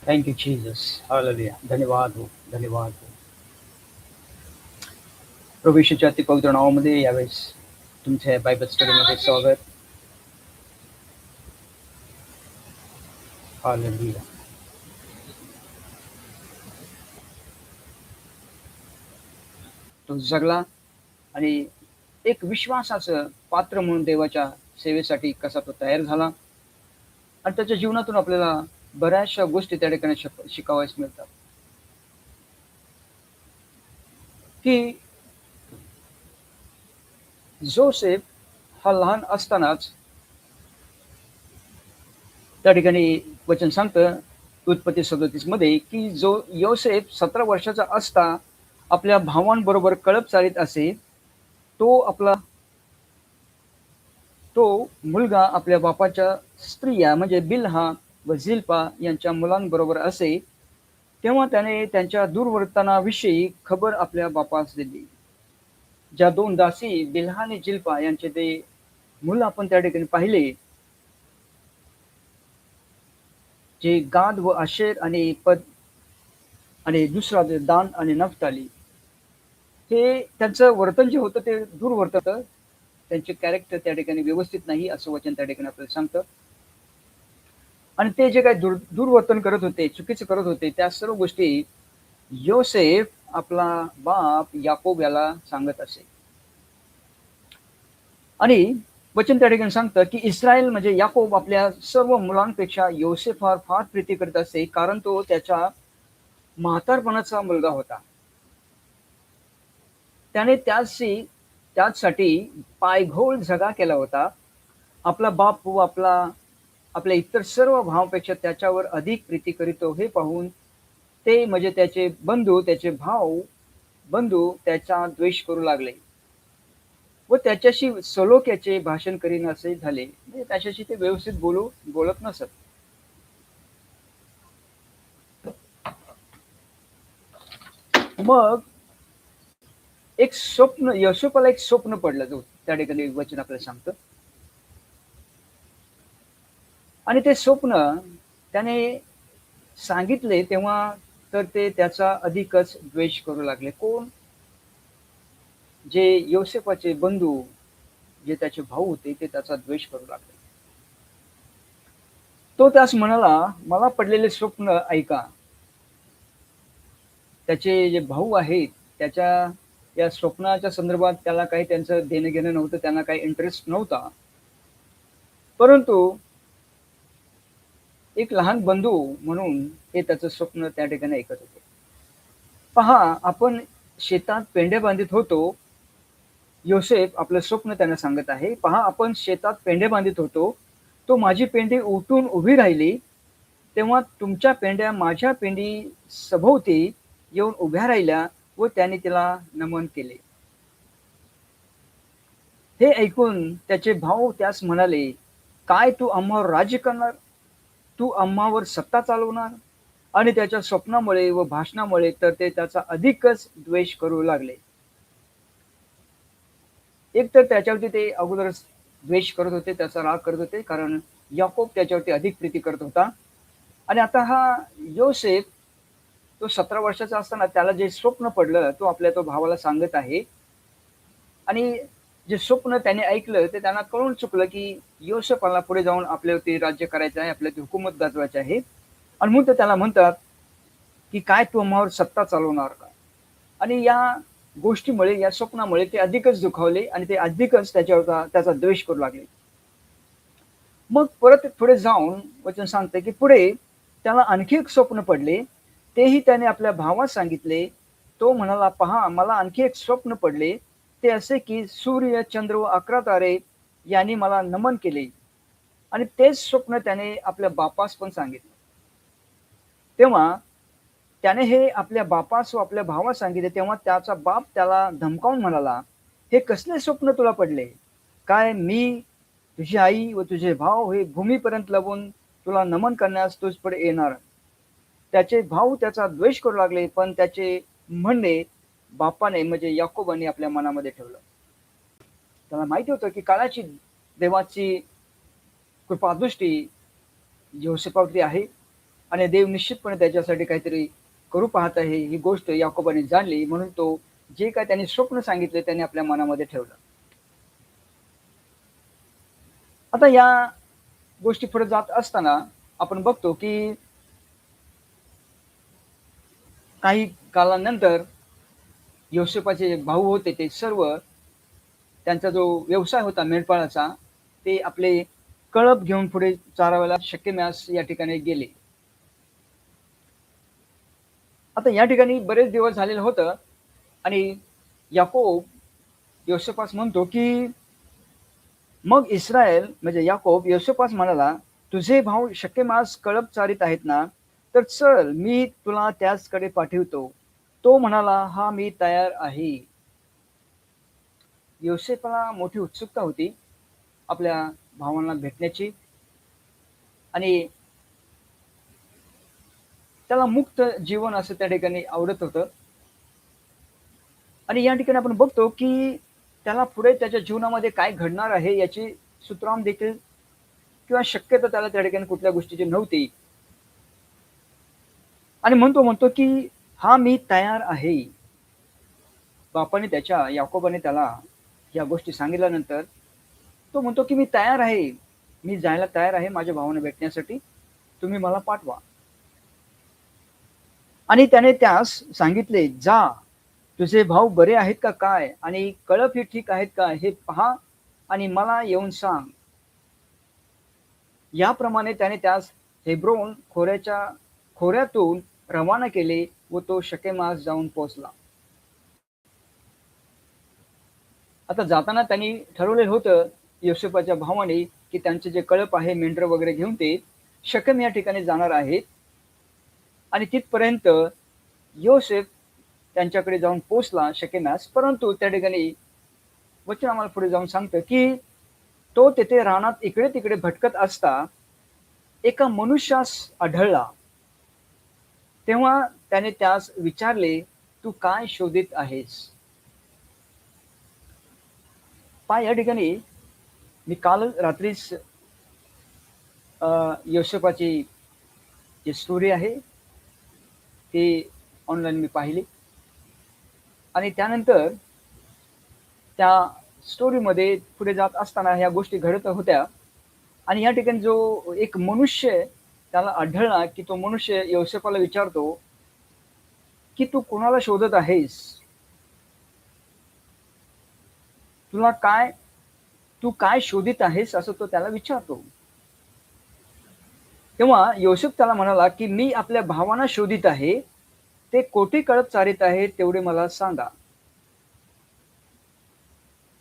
Thank you Jesus. Hallelujah. धन्यवाद हो. धन्यवाद हो. प्रभू येशूच्या अति पवित्र नावामध्ये यावेळेस तुमच्या बायबल स्टडीमध्ये स्वागत. हालेलुया. तो जगला आणि एक विश्वासाचं पात्र म्हणून देवाच्या सेवेसाठी कसा तो तयार झाला आणि त्याच्या जीवनातून आपल्याला बऱ्याचशा गोष्टी त्या ठिकाणी शिकावयास मिळतात की जोसेफ हा लहान असतानाच त्या ठिकाणी वचन सांगतं उत्पत्ती 37 मध्ये की जो योसेफ 17 वर्षाचा असता आपल्या भावांबरोबर कळप चालित असे, तो आपला तो मुलगा आपल्या बापाच्या स्त्रिया म्हणजे बिल्हा व झिल्पा यांच्या मुलांबरोबर असे, तेव्हा त्याने त्यांच्या दुर्वर्तनाविषयी खबर आपल्या बापास दिली. ज्या दोन दासी बिल्हा आणि झिल्पा यांचे ते मुलं आपण त्या ठिकाणी पाहिले, जे गाद व आशेर आणि पद आणि दुसरा दान आणि नफ्ताली, हे त्यांचं वर्तन जे होतं ते दुर्वर्तन, त्यांचे कॅरेक्टर त्या ठिकाणी व्यवस्थित नाही असं वचन त्या ठिकाणी आपल्याला सांगतं. आणि ते जे काही दुर्वर्तन करत होते, चुकीचं करत होते, त्या सर्व गोष्टी योसेफ आपला बाप याकोब याला सांगत असे. आणि वचन त्या ठिकाणी सांगतं की इस्रायल म्हणजे याकोब आपल्या सर्व मुलांपेक्षा योसेफावर फार प्रीती करत असे, कारण तो त्याच्या म्हातारपणाचा मुलगा होता. त्याने त्याचसाठी पायघोळ झगा केला होता. आपला बाप व आपल्या इतर सर्व भावांपेक्षा त्याच्यावर अधिक प्रीती करीतो हे पाहून ते म्हणजे त्याचे बंधू, त्याचे भाऊ बंधू त्याचा द्वेष करू लागले व त्याच्याशी सलोख्याचे भाषण करीन असे झाले. म्हणजे त्याच्याशी ते व्यवस्थित बोलत नसत. मग एक स्वप्न, यशोपाला एक स्वप्न पडलं, जो त्या ठिकाणी वचन आपल्याला सांगतं. आणि ते स्वप्न त्याने सांगितले तेव्हा तर ते त्याचा अधिकच द्वेष करू लागले. कोण? जे योसेफाचे बंधू, जे त्याचे भाऊ होते, ते त्याचा द्वेष करू लागले. तो त्यास म्हणाला, मला पडलेले स्वप्न ऐका. त्याचे जे भाऊ आहेत, त्याच्या या स्वप्नाच्या संदर्भात त्याला काही त्यांचं देणं घेणं नव्हतं, त्यांना काही इंटरेस्ट नव्हता. परंतु एक लहान बंधू म्हणून हे त्याचं स्वप्न त्या ठिकाणी ऐकत होते. पहा, आपण शेतात पेंढ्या बांधित होतो. योसेफ आपलं स्वप्न त्यांना सांगत आहे. पहा, आपण शेतात पेंढ्या बांधित होतो. तो माझी पेंढी उठून उभी राहिली, तेव्हा तुमच्या पेंढ्या माझ्या पेंढी सभोवती येऊन उभ्या राहिल्या व त्याने तिला नमन केले. हे ऐकून त्याचे भाऊ त्यास म्हणाले, काय तू आम्हावर राज्य करणार? तू आम्हावर सत्ता चालवणार? आणि त्याच्या स्वप्नामुळे व भाषणामुळे तर ते त्याचा अधिकच द्वेष करू लागले. एक तर त्याच्यावरती ते अगोदरच द्वेष करत होते, त्याचा राग करत होते, कारण याकोब त्याच्यावरती अधिक प्रीती करत होता. आणि आता हा योसेफ, तो 17 वर्षाचा असताना त्याला जे स्वप्न पडलं, तो आपल्या तो भावाला सांगत आहे. आणि जे स्वप्न त्याने ऐकलं ते त्यांना कळून चुकलं की योसेफाला पुढे जाऊन आपल्यावरती राज्य करायचं आहे, आपल्यावरती हुकूमत गाजवायची आहे. आणि म्हणून ते त्याला म्हणतात की काय तू आम्हावर सत्ता चालवणार का? आणि या गोष्टीमुळे, या स्वप्नामुळे ते अधिकच दुखावले आणि ते अधिकच त्याच्यावर त्याचा द्वेष करू लागले. मग परत पुढे जाऊन वचन सांगते की पुढे त्याला आणखी एक स्वप्न पडले. तेही त्याने आपल्या भावास सांगितले. तो म्हणाला, पहा, मला आणखी एक स्वप्न पडले. ते असे की सूर्य, चंद्र व 11 तारे यांनी मला नमन केले. आणि तेच स्वप्न त्याने आपल्या बापास पण सांगितलं. तेव्हा त्याने हे आपल्या बापास व आपल्या भावास सांगितले. तेव्हा त्याचा बाप त्याला धमकावून म्हणाला, हे कसले स्वप्न तुला पडले? काय मी, तुझी आई व तुझे भाव हे भूमीपर्यंत लवून तुला नमन करण्यास तुझकडे येणार? त्याचे भाऊ त्याचा द्वेष करू लागले, पण त्याचे म्हणणे बापाने म्हणजे याकोबाने आपल्या मनामध्ये ठेवलं. त्याला माहिती होतं की काळाची देवाची कृपादृष्टी योसेफावरती आहे. आणि देव निश्चितपणे त्याच्यासाठी काहीतरी करू पाहत आहे ही गोष्ट याकोबाने जाणली, म्हणून तो जे काय त्यांनी स्वप्न सांगितले त्यांनी आपल्या मनामध्ये ठेवलं. आता या गोष्टी पुढे जात असताना आपण बघतो की काही कालानंतर योसेफाचे जे भाऊ होते ते सर्व त्यांचा जो व्यवसाय होता मेंढपाळाचा, ते आपले कळप घेऊन पुढे चारावायला शकेम्यास या ठिकाणी गेले. आता या ठिकाणी बरेच दिवस झालेलं होतं आणि याकोब योसेफास म्हणतो की मग इस्रायल म्हणजे याकोब योसेफास म्हणाला, तुझे भाऊ शकेमास कळप चारित आहेत ना, तर चल मी तुला त्याचकडे पाठवितो. तो म्हणाला, हा मी तयार आहे. योसेफाला मोठी उत्सुकता होती आपल्या भावांना भेटण्याची आणि त्याला मुक्त जीवन असं त्या ठिकाणी आवडत होतं. आणि या ठिकाणी आपण बघतो की त्याला पुढे त्याच्या जीवनामध्ये काय घडणार आहे याची सुतराम देखील किंवा शक्यता त्याला त्या ठिकाणी कुठल्या गोष्टीची नव्हती. आणि म्हणतो की हा मी तयार आहे. बापाने त्याच्या याकोबाने त्याला या गोष्टी सांगितल्यानंतर तो म्हणतो की मी तयार आहे, मी जायला तयार आहे माझ्या भावाने भेटण्यासाठी, तुम्ही मला पाठवा. आणि त्याने त्यास सांगितले, जा तुझे भाऊ बरे आहेत का काय आणि कळप ही ठीक आहेत का हे पहा आणि मला येऊन सांग. याप्रमाणे त्याने त्यास हेब्रोन खोऱ्यातून रवाना केले व तो शकेमास जाऊन पोहोचला. आता जाताना त्यांनी ठरवलेलं होतं योसेफाच्या भावाने की त्यांचे जे कळप आहे मेंढर वगैरे घेऊन ते शकेम या ठिकाणी जाणार आहेत आणि तिथपर्यंत योसेफ त्यांच्याकडे जाऊन पोहोचला शकेमास. परंतु त्या ठिकाणी वचन आम्हाला पुढे जाऊन सांगतं की तो तेथे रानात इकडे तिकडे भटकत असता एका मनुष्यास आढळला. तेव्हा त्याने त्यास विचारले, तू काय शोधित आहेस? पहा या ठिकाणी मी काल रात्रीच योसेफाची जी स्टोरी आहे ती ऑनलाईन मी पाहिली आणि त्यानंतर त्या स्टोरीमध्ये पुढे जात असताना ह्या गोष्टी घडत होत्या आणि या ठिकाणी जो एक मनुष्य त्याला आढळला की तो मनुष्य योसेफाला विचारतो की तू कोणाला शोधत आहेस? तू काय शोधित आहेस असं तो त्याला विचारतो. तेव्हा योसेफ त्याला म्हणाला की मी आपल्या भावांना शोधित आहे, ते कोठे कळप चारित आहेत तेवढे मला सांगा.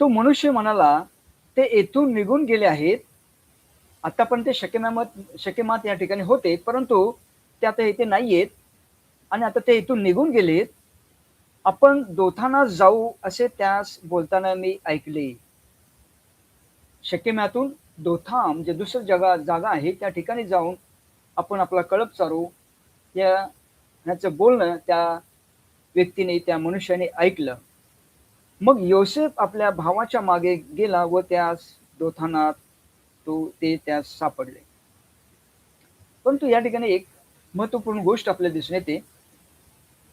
तो मनुष्य म्हणाला, ते येथून निघून गेले आहेत. आता पण ते शकेमात या ठिकाणी होते, परंतु ते आता इथे नाहीयेत आणि आता ते इथून निघून गेलेत. आपण दोथाना जाऊ असे त्यास बोलताना मी ऐकले. शकेमातून दोथाम जे दुसरं जागा आहे त्या ठिकाणी जाऊन आपण आपला कळप चारू याचं बोलणं त्या व्यक्तीने त्या मनुष्याने ऐकलं. मग योसेफ आपल्या भावाच्या मागे गेला व त्यास दोथानात ते त्यास सापडले. परंतु या ठिकाणी एक महत्वपूर्ण गोष्ट आपल्याला दिसून येते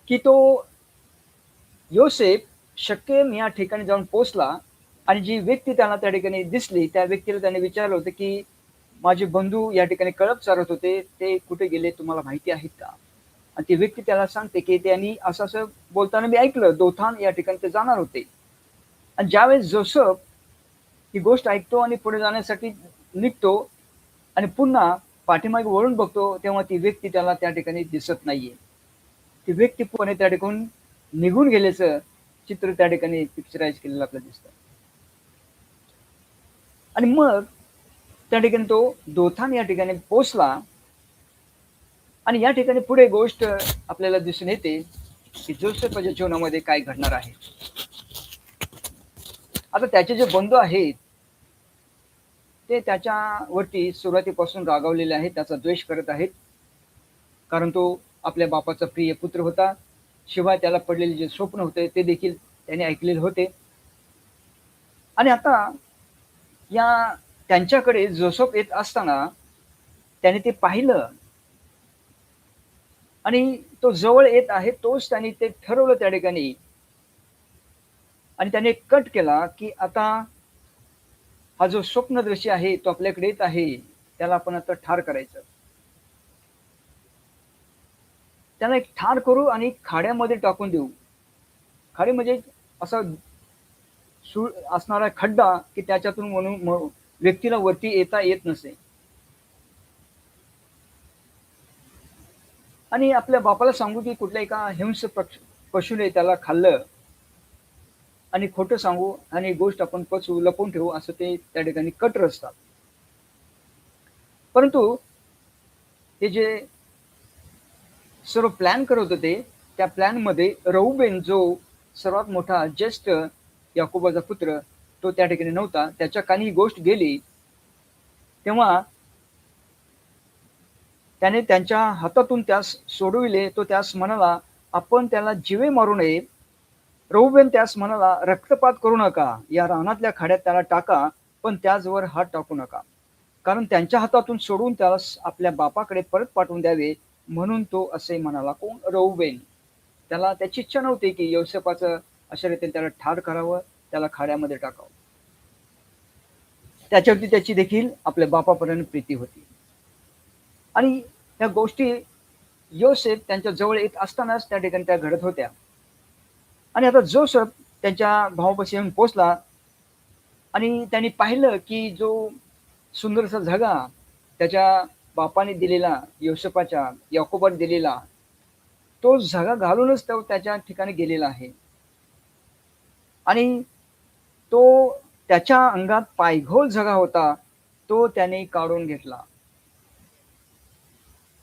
की तो योसेफ शकेम या ठिकाणी जाऊन पोहोचला आणि जी व्यक्ती त्याला त्या ठिकाणी दिसली त्या व्यक्तीला त्याने विचारलं होतं की माझे बंधू या ठिकाणी कळप चारत होते, ते कुठे गेले तुम्हाला माहिती आहेत का? आणि ती व्यक्ती त्याला सांगते की त्यांनी असं असं बोलताना मी ऐकलं दोथान या ठिकाणी ते जाणार होते. आणि ज्यावेळेस जोसेफ ही गोष्ट ऐकतो आणि पुढे जाण्यासाठी निघतो आणि पुन्हा पाठीमागे वळून बघतो तेव्हा ती व्यक्ती त्याला त्या ठिकाणी दिसत नाहीये. ती व्यक्ती पुणे त्या ठिकाणी निघून गेल्याचं चित्र त्या ठिकाणी पिक्चराइज केलेलं आपल्याला दिसतं. आणि मग त्या ठिकाणी तो दोथान या ठिकाणी पोहोचला आणि या ठिकाणी पुढे गोष्ट आपल्याला दिसून येते की जोसेफच्या जीवनामध्ये काय घडणार आहे. आता त्याचे जे बंधू आहेत ते त्याच्यावरती सुरुवातीपासून रागावलेले आहेत, त्याचा द्वेष करत आहेत, कारण तो आपल्या बापाचा प्रिय पुत्र होता. शिवाय त्याला पडलेले जे स्वप्न होते ते देखील त्याने ऐकलेले होते. आणि आता त्यांच्याकडे जोसेफ येत असताना त्याने ते पाहिलं आणि तो जवळ येत आहे तोच त्यांनी ते ठरवलं त्या ठिकाणी आणि त्याने कट केला, की आता हा जो स्वप्नदर्शी आहे तो आपल्याकडे येत आहे. त्याला आपण आता ठार करायचं. त्याला एक ठार करू आणि खाड्यामध्ये टाकून देऊ. खाडी म्हणजे असा सूळ असणारा खड्डा, की त्याच्यातून म्हणून व्यक्तीला वरती येता येत नसे. आणि आपल्या बापाला सांगू, की कुठल्या एका हिंस्र पशूने त्याला खाल्लं आणि खोटं सांगू आणि गोष्ट आपण पचवू, लपवून ठेवू असं ते त्या ठिकाणी कट रचतात. परंतु हे जे सर्व प्लॅन करत होते, त्या प्लॅनमध्ये रऊबेन जो सर्वात मोठा ज्येष्ठ याकोबाचा पुत्र, तो त्या ठिकाणी नव्हता. त्याच्या कानी ही गोष्ट गेली, तेव्हा त्याने त्यांच्या हातातून त्यास सोडविले. तो त्यास म्हणाला, "आपण त्याला जीवे मारू नये." रऊबेन त्यास म्हणाला, "रक्तपात करू नका. या रानातल्या खाड्यात त्याला टाका, पण त्याचवर हात टाकू नका. कारण त्यांच्या हातातून सोडवून त्याला आपल्या बापाकडे परत पाठवून द्यावे." म्हणून तो असे म्हणाला. कोण? रऊबेन. त्याला त्याची इच्छा नव्हती, की योसेफाचं अशा रीतीने त्याला ठार करावं, त्याला खाड्यामध्ये टाकावं. त्याच्यावरती त्याची देखील आपल्या बापापर्यंत प्रीती होती. आणि त्या गोष्टी योसेफ त्यांच्या जवळ येत असतानाच त्या ठिकाणी त्या घडत होत्या. आणि आता जोसेफ त्यांच्या भावापाशी येऊन पोहोचला आणि त्यांनी पाहिलं, की जो सुंदरसा झगा त्याच्या बापाने दिलेला, योसेफाच्या, याकोबाने दिलेला, तो झगा घालूनच तो त्याच्या ठिकाणी गेलेला आहे. आणि तो त्याच्या अंगात पायघोळ झगा होता, तो त्याने काढून घेतला.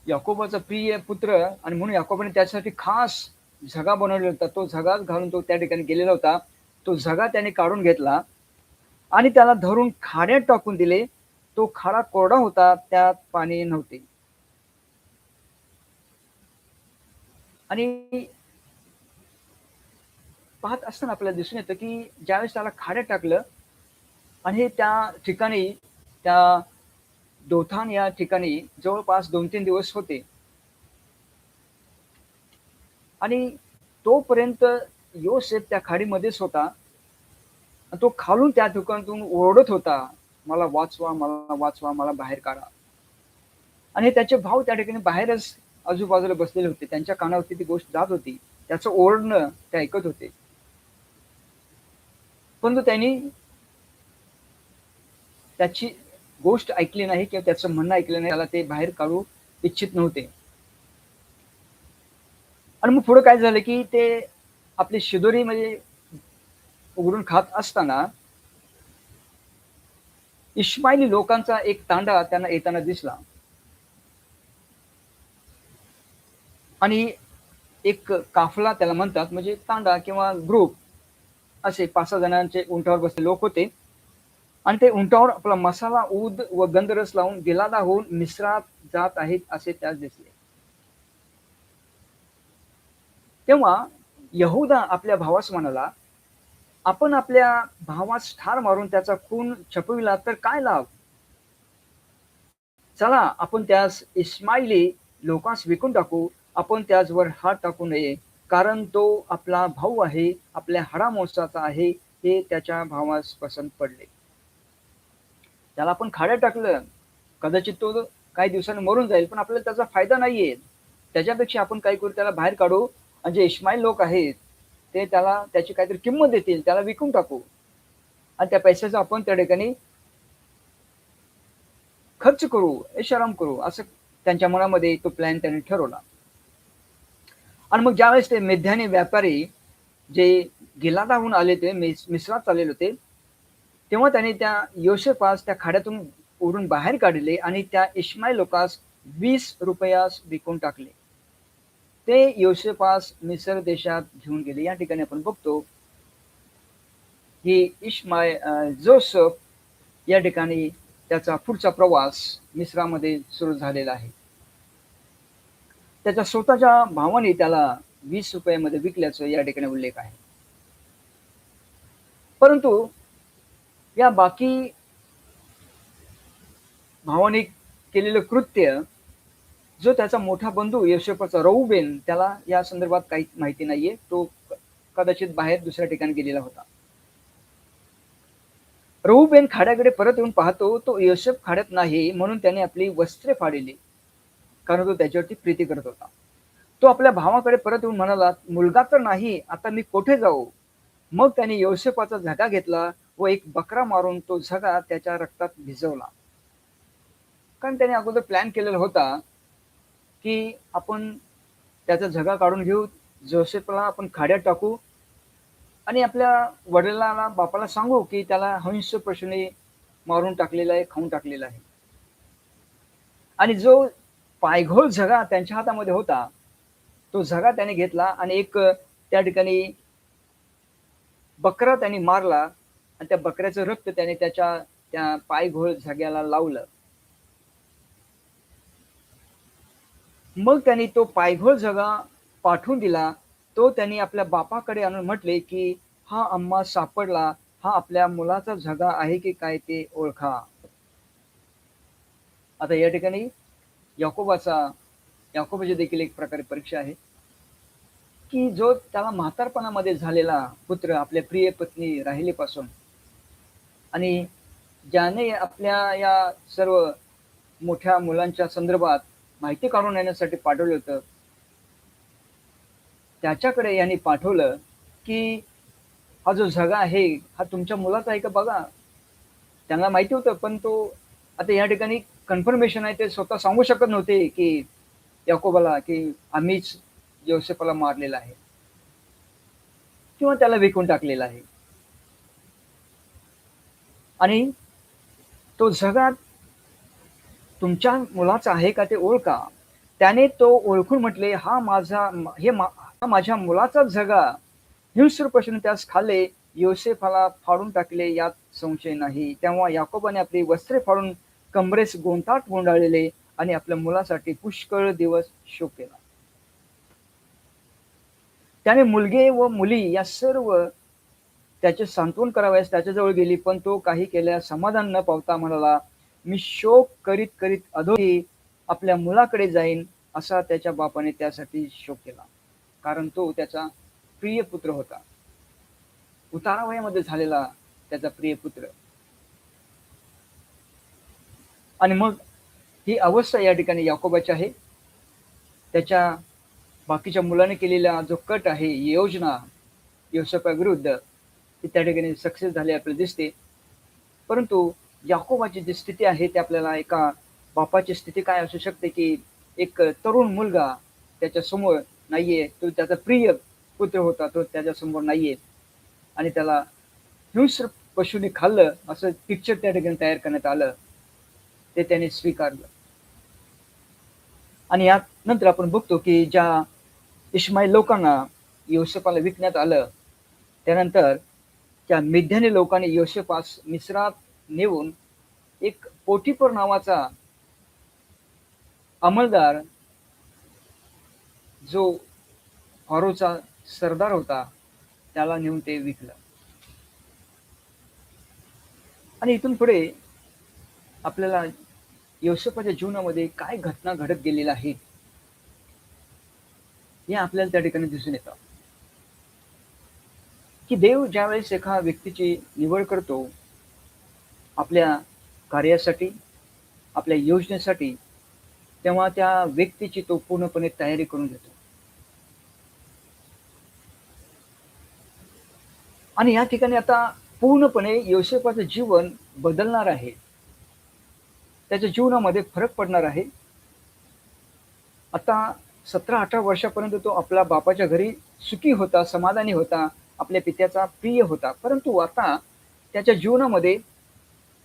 याकोबाचा प्रिय पुत्र आणि म्हणून याकोबाने त्याच्यासाठी खास झगा बनवलेला होता. तो झगाच घालून तो त्या ठिकाणी गेलेला होता. तो झगा त्याने काढून घेतला आणि त्याला धरून खाड्यात टाकून दिले. तो खाडा कोरडा होता, त्यात पाणी नव्हते. आणि पाहत असताना आपल्याला दिसून येतं, की ज्यावेळेस त्याला खाड्यात टाकलं आणि त्या ठिकाणी त्या दोथान या ठिकाणी जवळपास 2-3 दिवस होते आणि तोपर्यंत योसेफ त्या खाडीमध्येच होता. तो खालून त्या ठिकाणातून ओरडत होता, "मला वाचवा, मला वाचवा, मला बाहेर काढा." आणि त्याचे भाऊ त्या ठिकाणी बाहेरच आजूबाजूला बसलेले होते. त्यांच्या कानावरती ती गोष्ट जात होती. त्याचं ओरडणं ते ऐकत होते. परंतु त्यांनी त्याची गोष्ट ऐकली नाही किंवा त्याचं म्हणणं ऐकलं नाही. त्याला ते बाहेर काढू इच्छित नव्हते. आणि मग पुढे काय झालं, की ते आपली शिदोरी म्हणजे उघडून खात असताना इश्माएली लोकांचा एक तांडा त्यांना येताना दिसला. आणि एक काफला त्याला म्हणतात, म्हणजे तांडा किंवा ग्रुप असे 5-6 जणांचे उंटावर बसलेले लोक होते. आणि ते उंटावर आपला मसाला, ऊद व गंधरस लावून गिलादा होऊन मिस्रात जात आहेत असे त्यास दिसले. तेव्हा यहूदा आपल्या भावास म्हणाला, "आपण आपल्या भावास ठार मारून त्याचा खून छपविला तर काय लाभ? चला आपण त्यास इश्माएली लोकांस विकून टाकू. आपण त्याचवर हात टाकू नये, कारण तो आपला भाऊ आहे, आपल्या हाडामांसाचा आहे." हे त्याच्या भावास पसंत पडले. त्याला आपण खाड्यात टाकलं, कदाचित तो काही दिवसांनी मरून जाईल, पण आपल्याला त्याचा फायदा नाहीये. त्याच्यापेक्षा आपण काय करू, त्याला बाहेर काढू आणि जे इश्माईल लोक आहेत, ते त्याला त्याची काहीतरी किंमत देतील, त्याला विकून टाकू आणि त्या पैशाचा आपण त्या ठिकाणी खर्च करू, ऐशाराम करू, असं त्यांच्या मनामध्ये तो प्लॅन त्यांनी ठरवला. आणि मग ज्यावेळेस ते मिद्यानी व्यापारी जे गिलादाहून आले होते, मिस्रात चाललेले होते, तेव्हा त्याने त्या योसेफास त्या खाड्यातून ओढून बाहेर काढले आणि त्या इश्माईल लोकास ₹20 विकून टाकले. ते योसेफास मिस्र देशात घेऊन गेले. या ठिकाणी आपण बघतो, की जोसेफ या ठिकाणी त्याचा पुढचा प्रवास मिस्रामध्ये सुरू झालेला आहे. त्याच्या स्वतःच्या भावाने त्याला ₹20 मध्ये विकल्याचं या ठिकाणी उल्लेख आहे. परंतु या बाकी भावाने केलेलं कृत्य जो त्याचा मोठा बंधू योसेफाचा रऊबेन, त्याला या संदर्भात काही माहिती नाहीये. तो कदाचित बाहेर दुसऱ्या ठिकाणी गेलेला होता. रऊबेन खाड्याकडे परत येऊन पाहतो, तो योसेफ खाड्यात नाही, म्हणून त्याने आपली वस्त्रे फाडली, कारण तो त्याच्यावरती प्रीती करत होता. तो आपल्या भावाकडे परत येऊन म्हणाला, मुलगा तर नाही, आता मी कोठे जाऊ? मग त्याने योसेफाचा झगा घेतला व एक बकरा मारून तो झगा त्याच्या रक्तात भिजवला. कारण त्याने अगोदर प्लॅन केलेला होता, की आपण त्याचा झगा काढून घेऊ, जोसेफला आपण खाड्यात टाकू आणि आपल्या वडिलांना, बापाला सांगू, की त्याला हंस पशूने मारून टाकलेला आहे, खाऊन टाकलेला आहे. आणि जो पायघोळ झगा त्यांच्या हातामध्ये होता, तो झगा त्याने घेतला आणि एक त्या ठिकाणी बकरा त्याने मारला आणि त्या बकऱ्याचं रक्त त्याने त्याच्या त्या पायघोळ झग्याला लावलं. मग त्यांनी तो पायघोळ झगा पाठवून दिला. तो त्यांनी आपल्या बापाकडे आणून म्हटले, की "हा आम्हा सापडला. हा आपल्या मुलाचा झगा आहे की काय ते ओळखा." आता या ठिकाणी याकोबाचा याकोबाची देखील एक प्रकारे परीक्षा आहे, की जो त्याला म्हातारपणामध्ये झालेला पुत्र आपल्या प्रिय पत्नी राहिलेपासून आणि ज्याने आपल्या या सर्व मोठ्या मुलांच्या संदर्भात माहिती काढून येण्यासाठी पाठवलं होतं, त्याच्याकडे यांनी पाठवलं, की हा जो झगा आहे, हा तुमच्या मुलाचा आहे का बघा. त्यांना माहिती होतं, पण तो आता या ठिकाणी कन्फर्मेशन आहे, ते स्वतः सांगू शकत नव्हते, की याकोबाला, की आम्हीच योसेफाला मारलेला आहे किंवा त्याला विकून टाकलेला आहे. आणि तो झगा तुमच्या मुलाचा आहे का ते ओळखा. त्याने तो ओळखून म्हटले, हा माझ्या मुलाचा झगा. हिंस्रपशूने त्यास खाल्ले, योसेफाला फाडून टाकले यात संशय नाही. तेव्हा याकोबाने आपली वस्त्रे फाडून कंबरेस गोंताट गुंडाळले आणि आपल्या मुलासाठी पुष्कळ दिवस शोक केला. त्याने मुलगे व मुली या सर्व त्याचे सांत्वन करावयास त्याच्याजवळ गेली, पण तो काही केल्यास समाधान न पावता म्हणाला, मी शोक करीत करीत अधोही आपल्या मुलाकडे जाईन. असा त्याच्या बापाने त्यासाठी शोक केला, कारण तो त्याचा प्रिय पुत्र होता, उतारावयामध्ये झालेला त्याचा प्रिय पुत्र. आणि मग ही अवस्था या ठिकाणी याकोबाची आहे. त्याच्या बाकीच्या मुलाने केलेला जो कट आहे, योजना योसेफाविरुद्ध, ती त्या ठिकाणी सक्सेस झाली आपल्याला दिसते. परंतु याकोबाची जी स्थिती आहे, ती आपल्याला एका बापाची स्थिती काय असू शकते, की एक तरुण मुलगा त्याच्यासमोर नाहीये. तो त्याचा प्रिय पुत्र होता, तो त्याच्यासमोर नाहीये आणि त्याला हिंस्र पशूने खाल्लं, असं पिक्चर त्या ठिकाणी तयार करण्यात आलं. ते त्याने स्वीकारलं. आणि यात नंतर आपण बघतो, की ज्या इश्माईल लोकांना योसेफाला विकण्यात आलं, त्यानंतर त्या मिद्यानी लोकांनी योसेफास मिस्रात नेऊन एक पोटिफर नावाचा अंमलदार, जो फारोचा सरदार होता, त्याला नेऊन ते विकलं. आणि इथून पुढे आपल्याला योसेफाच्या जीवनामध्ये काय घटना घडत गेलेल्या आहेत, हे आपल्याला त्या ठिकाणी दिसून येतं. की देव ज्यावेळेस एका व्यक्तीची निवड करतो आपल्या कार्यासाठी, आपल्या योजनेसाठी, तेव्हा त्या व्यक्तीची तो पूर्णपणे तयारी करून घेतो. आणि या ठिकाणी आता पूर्णपणे योसेफाचं जीवन बदलणार आहे. त्याच्या जीवनामध्ये फरक पडणार आहे. आता 17-18 वर्षापर्यंत तो आपल्या बापाच्या घरी सुखी होता, समाधानी होता, आपल्या पित्याचा प्रिय होता. परंतु आता त्याच्या जीवनामध्ये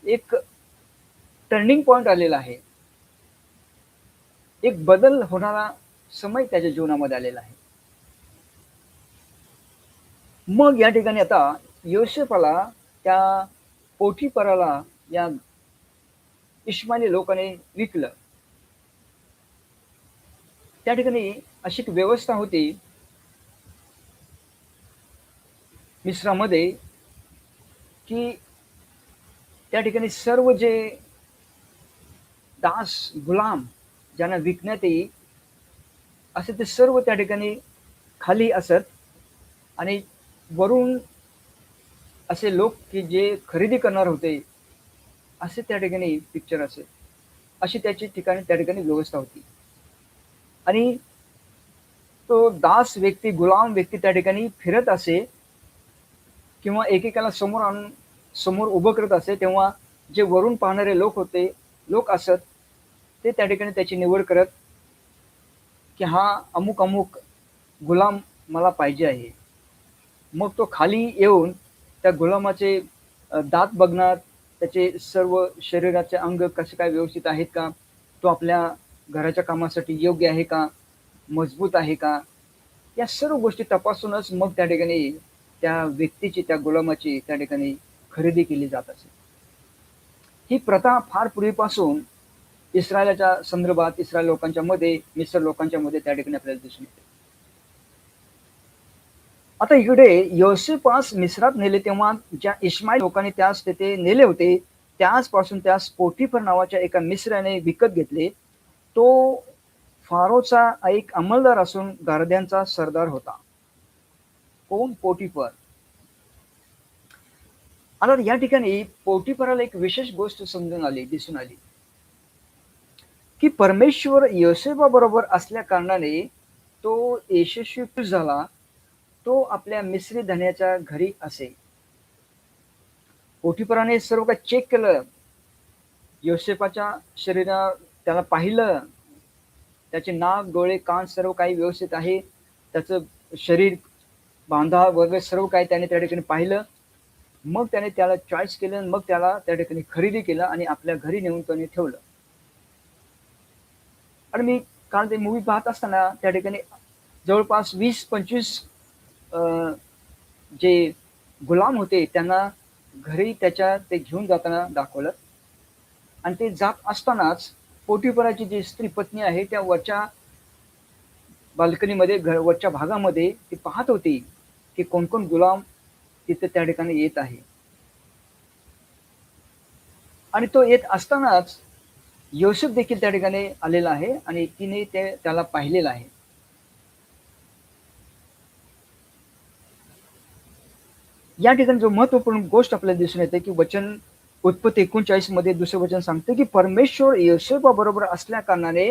एक टर्निंग पॉइंट आलेला आहे. एक बदल होणारा समय त्याच्या जीवनामध्ये आलेला आहे. मग या ठिकाणी आता योसेफाला त्या पोटिफराला या इश्माएली लोकांनी विकलं. त्या ठिकाणी अशी एक व्यवस्था होती मिस्रामध्ये, की त्या ठिकाणी सर्व जे दास, गुलाम ज्यांना विकण्यात येईल असे ते सर्व त्या ठिकाणी खाली असत आणि वरून असे लोक की जे खरेदी करणार होते असे त्या ठिकाणी पिक्चर असेल, अशी त्याची ठिकाणी त्या ठिकाणी व्यवस्था होती. आणि तो दास व्यक्ती, गुलाम व्यक्ती त्या ठिकाणी फिरत असे किंवा एकेकाला समोर आणून समोर उभं करत असे, तेव्हा जे वरून पाहणारे लोक असत, ते त्या ठिकाणी त्याची निवड करत, की हा अमुक-अमुक गुलाम मला पाहिजे आहे. मग तो खाली येऊन त्या गुलामाचे दात बघणार, त्याचे सर्व शरीराचे अंग कसे काय व्यवस्थित आहेत का? तो आपल्या घराच्या कामासाठी योग्य आहे का? मजबूत आहे का? या सर्व गोष्टी तपासूनच मग त्या ठिकाणी त्या व्यक्तीची, त्या गुलामाची त्या ठिकाणी खरेदी केली जात असे. ही प्रथा फार पूर्वीपासून इस्रायलाच्या संदर्भात, इस्रायल लोकांच्या मध्ये, मिस्र लोकांच्या मध्ये त्या ठिकाणी आपल्याला दिसून येते. आता इकडे योसेफास मिस्रात नेले तेव्हा ज्या इश्माईल लोकांनी त्यास तेथे नेले होते, त्याचपासून त्यास पोटिफर नावाच्या एका मिस्राने विकत घेतले. तो फारोचा एक अंमलदार असून गारद्यांचा सरदार होता. कोण? पोटिफर. आता या ठिकाणी पोटिफराला एक विशेष गोष्ट दिसून आली, की परमेश्वर योसेफाबरोबर असल्या कारणाने तो यशस्वी झाला. तो आपल्या मिस्री धन्याच्या घरी असे. पोटिफराने सर्व काही चेक केलं. योसेफाच्या शरीरावर त्याला पाहिलं. त्याचे नाक, डोळे, कान सर्व काही व्यवस्थित आहे. त्याचं शरीर, बांधा वगैरे सर्व काही त्याने त्या ठिकाणी पाहिलं. मग त्याने त्याला चॉईस केलं. मग त्याला त्या ठिकाणी खरेदी केलं आणि आपल्या घरी नेऊन त्याने ठेवलं. आणि मी काल ते मूव्ही पाहत असताना त्या ठिकाणी जवळपास 20-25 जे गुलाम होते त्यांना घरी त्याच्या ते घेऊन जाताना दाखवलं. आणि ते जात असतानाच पोटिफराची जी स्त्री पत्नी आहे त्या वरच्या बाल्कनीमध्ये, वरच्या भागामध्ये ती पाहत होती की कोण कोण गुलाम तिथे त्या ठिकाणी येत आहे. आणि तो येत असतानाच योसेफ देखील त्या ठिकाणी आलेला आहे आणि तिने त्याला पाहिलेलं आहे. या ठिकाणी जो महत्वपूर्ण गोष्ट आपल्याला दिसून येते की वचन उत्पत्ती 39 मध्ये दुसरे वचन सांगते की परमेश्वर योसेफाबरोबर असल्या कारणाने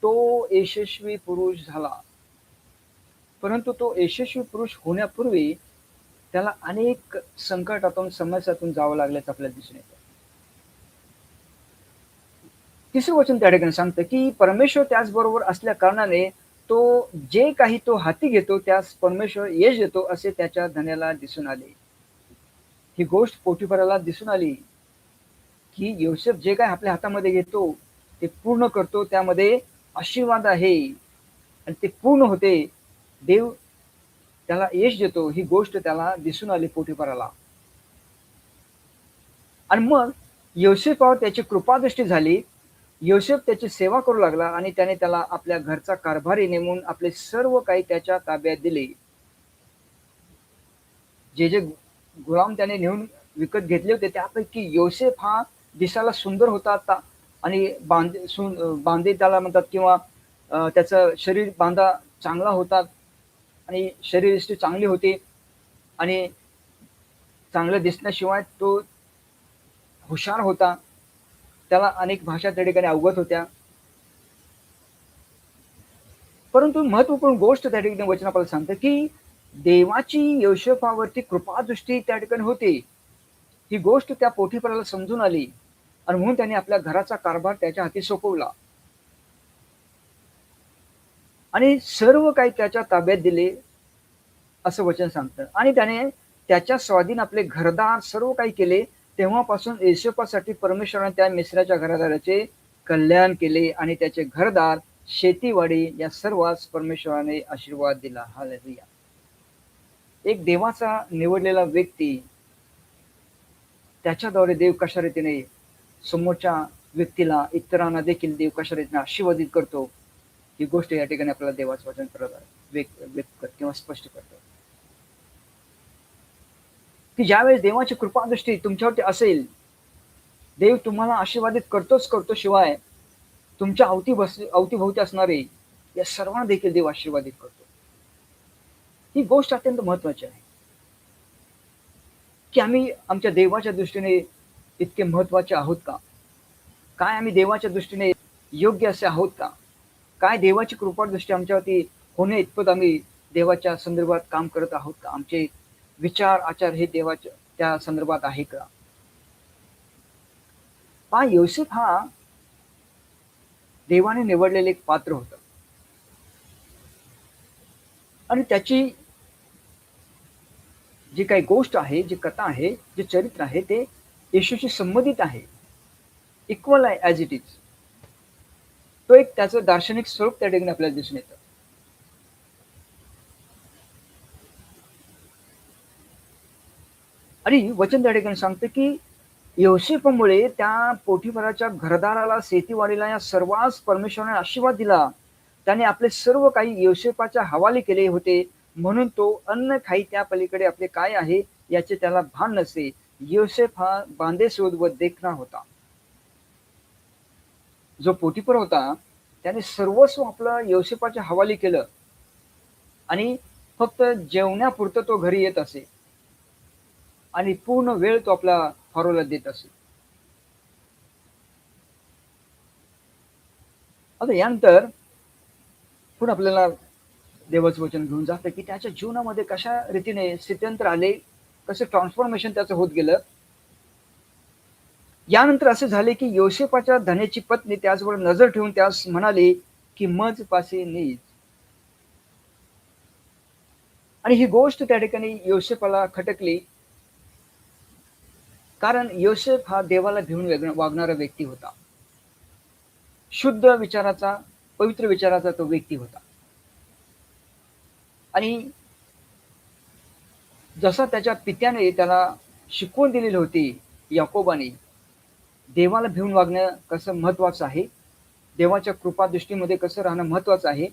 तो यशस्वी पुरुष झाला. परंतु तो यशस्वी पुरुष होण्यापूर्वी त्याला अनेक संकटातून, समस्यातून जावं लागल्याचं आपल्याला दिसून येतं. तिसरं वचन त्या ठिकाणी सांगतं की परमेश्वर त्याचबरोबर असल्या कारणाने तो जे काही तो हाती घेतो त्यास परमेश्वर यश देतो असे त्याच्या धन्याला दिसून आले. ही गोष्ट पोटिफराला दिसून आली की योसेफ जे काही आपल्या हातामध्ये घेतो ते पूर्ण करतो, त्यामध्ये आशीर्वाद आहे आणि ते पूर्ण होते. देव त्याला यश देतो, ही गोष्ट त्याला दिसून आली पोटिफराला. आणि मग योसेफावर त्याची कृपादृष्टी झाली. योसेफ त्याची सेवा करू लागला आणि त्याने त्याला आपल्या घरचा कारभारी नेमून आपले सर्व काही त्याच्या ताब्यात दिले. जे जे गुलाम त्याने नेऊन विकत घेतले होते त्यापैकी योसेफ हा दिसायला सुंदर होता आणि बांधे त्याला म्हणतात किंवा त्याचं शरीर बांधा चांगला होता आणि शरीरयष्टी चांगली होती आणि चांगलं दिसण्याशिवाय तो हुशार होता. त्याला अनेक भाषा त्या ठिकाणी अवगत होत्या. परंतु महत्वपूर्ण गोष्ट त्या ठिकाणी वचन आपल्याला सांगतं की देवाची योसेफावरती कृपादृष्टी त्या ठिकाणी होती. ही गोष्ट त्या पोटिफराला समजून आली आणि म्हणून त्याने आपल्या घराचा कारभार त्याच्या हाती सोपवला आणि सर्व काही त्याच्या ताब्यात दिले असं वचन सांगतं. आणि त्याने त्याच्या स्वाधीन आपले घरदार सर्व काही केले. तेव्हापासून योसेफासाठी परमेश्वराने त्या मिस्राच्या घरादाराचे कल्याण केले आणि त्याचे घरदार, शेतीवाडी या सर्वांस परमेश्वराने आशीर्वाद दिला. हालेलुया. एक देवाचा निवडलेला व्यक्ती, त्याच्याद्वारे देव कशा रीतीने समोरच्या व्यक्तीला, इतरांना देखील देव कशा रीतीने आशीर्वादित करतो, ही गोष्ट या ठिकाणी आपल्याला देवाचं वचन व्यक्त किंवा स्पष्ट करतो. की ज्यावेळेस देवाची कृपादृष्टी तुमच्यावरती असेल, देव तुम्हाला आशीर्वादित करतो शिवाय तुमच्या अवतीभोवती असणारे या सर्वांना देखील देव आशीर्वादित करतो. ही गोष्ट अत्यंत महत्वाची आहे, की आम्ही आमच्या देवाच्या दृष्टीने इतके महत्वाचे आहोत का? काय आम्ही देवाच्या दृष्टीने योग्य असे आहोत का? काय देवाची कृपादृष्टी आमच्यावरती होणे इतपत आम्ही देवाच्या संदर्भात काम करत आहोत का? आमचे विचार, आचार हे देवाच्या त्या संदर्भात आहे का? पहा, योसेफ हा देवाने निवडलेले एक पात्र होतं आणि त्याची जी काही गोष्ट आहे, जी कथा आहे, जे चरित्र आहे ते येशूशी संबंधित आहे. इक्वल आहे ॲज इट इज. तो एक त्याचं दार्शनिक स्वरूप त्या ठिकाणी आपल्याला दिसून येतं. आणि वचन त्या ठिकाणी सांगतं की योसेफामुळे त्या पोटिफराच्या घरदाराला, शेतीवाडीला या सर्वांस परमेश्वराने आशीर्वाद दिला. त्याने आपले सर्व काही योसेफाच्या हवाले केले होते, म्हणून तो अन्न खाई त्या पलीकडे आपले काय आहे याचे त्याला भान नसे. योसेफ हा बांधेसूद व देखणा होता. जो पोटिफर होता त्याने सर्वस्व आपलं योसेफाच्या हवाली केलं आणि फक्त जेवण्यापुरतं तो घरी येत असे आणि पूर्ण वेळ तो आपला फरोला देत असे. आता यानंतर पुढे आपल्याला देवाचं वचन घेऊन जातं की त्याच्या जीवनामध्ये कशा रीतीने स्थित्यंतर आले, कसं ट्रान्सफॉर्मेशन त्याचं होत गेलं. यानंतर असे झाले की योसेफाच्या धन्याची पत्नी त्याचवर नजर ठेवून त्यास म्हणाली की मज पासे नीज. आणि ही गोष्ट त्या ठिकाणी योसेफाला खटकली, कारण योसेफ हा देवाला भिवून वागणारा व्यक्ती होता. शुद्ध विचाराचा, पवित्र विचाराचा तो व्यक्ती होता. आणि जसा त्याच्या पित्याने त्याला शिकवण दिलेली होती याकोबाने, देवाला भिवून वागणं कसं महत्वाचं आहे, देवाच्या कृपा दृष्टीमध्ये कसं राहणं महत्वाचं आहे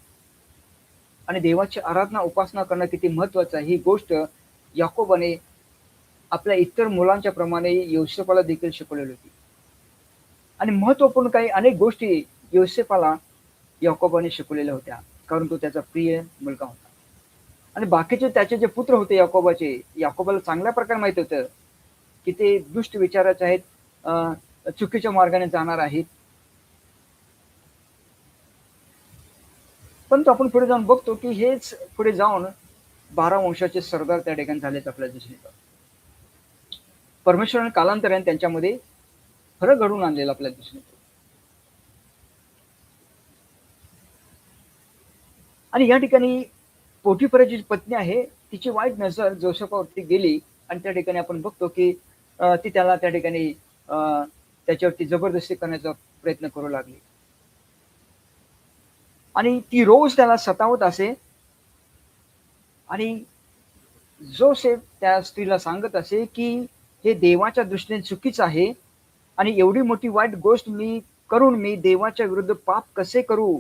आणि देवाची आराधना उपासना करणं किती महत्वाचं आहे, ही गोष्ट याकोबाने आपल्या इतर मुलांच्या प्रमाणे योसेफाला देखील शिकवलेली होती. आणि महत्वपूर्ण काही अनेक गोष्टी योसेफाला याकोबाने शिकवलेल्या होत्या, कारण तो त्याचा प्रिय मुलगा होता. आणि बाकीचे त्याचे जे पुत्र होते याकोबाचे, याकोबाला चांगल्या प्रकारे माहित होतं की ते दुष्ट विचाराचे आहेत, चुकीच्या मार्गाने जाणार आहेत. पण तो आपण पुढे जाऊन बघतो की हेच पुढे जाऊन 12 वंशाचे सरदार त्या ठिकाणी झालेत आपल्याला दिसून येतात. परमेश्वराने कालांतराने त्यांच्यामध्ये फरक घडवून आणलेला आपल्याला दिसून येतो. आणि या ठिकाणी पोटिफराची जी पत्नी आहे तिची वाईट नजर जोसेफावरती गेली आणि त्या ठिकाणी आपण बघतो की ती त्याला त्या ठिकाणी त्याच्यावरती जबरदस्ती करण्याचा प्रयत्न करू लागली आणि ती रोज त्याला सतावत असे. आणि जोसेफ त्या स्त्रीला सांगत असे की हे देवाच्या दृष्टीने चुकीचं आहे आणि एवढी मोठी वाईट गोष्ट मी करून मी देवाच्या विरुद्ध पाप कसे करू.